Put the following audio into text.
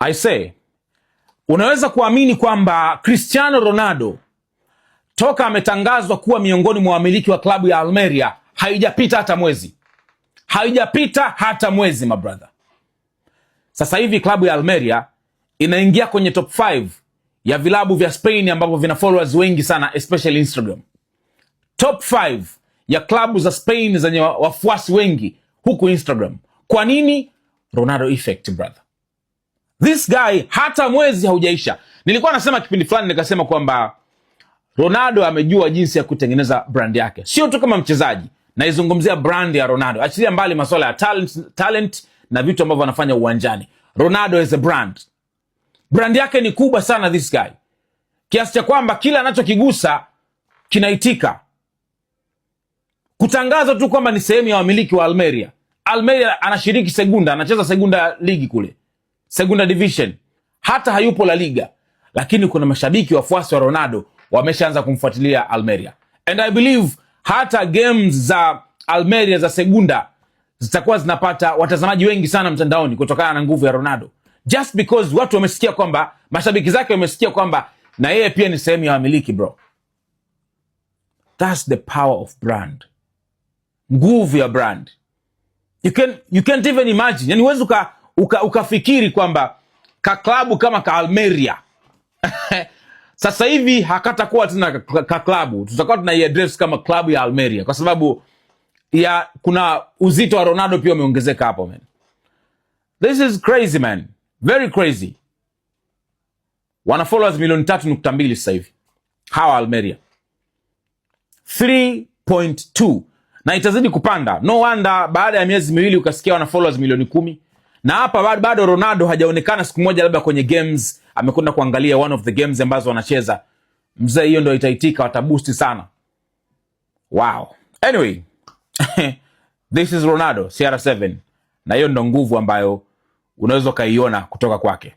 I say, unaweza kuamini kwamba Cristiano Ronaldo toka ametangazwa kuwa miongoni mwa wamiliki wa klabu ya Almeria haijapita hata mwezi my brother. Sasa hivi klabu ya Almeria inaingia kwenye top 5 ya vilabu vya Spain ambavyo vina followers wengi sana, especially Instagram. Top 5 ya klabu za Spain zenye wafuasi wengi huku Instagram. Kwa nini? Ronaldo effect brother. This guy hata mwezi haujaisha. Nilikuwa nasema kipindi fulani nikasema kwamba Ronaldo amejua jinsi ya kutengeneza brand yake. Sio tu kama mchezaji, naizungumzia brand ya Ronaldo. Achilia mbali masuala ya talent na vitu ambavyo anafanya uwanjani. Ronaldo is a brand. Brand yake ni kubwa sana this guy. Kiasi cha kwamba kila anachokigusa kinaitika. Kutangaza tu kwamba ni sehemu ya wamiliki wa Almeria. Almeria anashiriki Segunda, anacheza Segunda ligi kule. Segunda division. Hata hayupo La Liga. Lakini kuna mashabiki wafuasi wa Ronaldo wameshaanza kumfuatilia Almeria. And I believe hata games za Almeria za Segunda zitakuwa zinapata watazamaji wengi sana mtandaoni kutokana na nguvu ya Ronaldo. Just because watu wamesikia kwamba, mashabiki zake wamesikia kwamba na yeye pia ni sehemu ya wamiliki bro. That's the power of brand. Nguvu ya brand. You can't even imagine. Yani huwezi ukafikiri kwamba ka klabu kama ka Almeria sasa hivi hakatakuwa tena ka klabu. Tutakuwa tunaiaddress kama klabu ya Almeria kwa sababu ya kuna uzito wa Ronaldo pia umeongezeka hapo man. This is crazy man. Very crazy. Wana followers milioni 3.2 sasa hivi. Hawa Almeria. 3.2. Na itazidi kupanda. No wonder baada ya miezi miwili ukasikia wana followers milioni 10. Na hapa bado Ronaldo hajaonekana siku moja labda kwenye games. Amekwenda kuangalia one of the games ambazo wanacheza. Mzee hiyo ndio itaitika, wataboost sana. Wow. Anyway. This is Ronaldo, CR7. Na hiyo ndo nguvu ambayo unaweza kaiona kutoka kwake.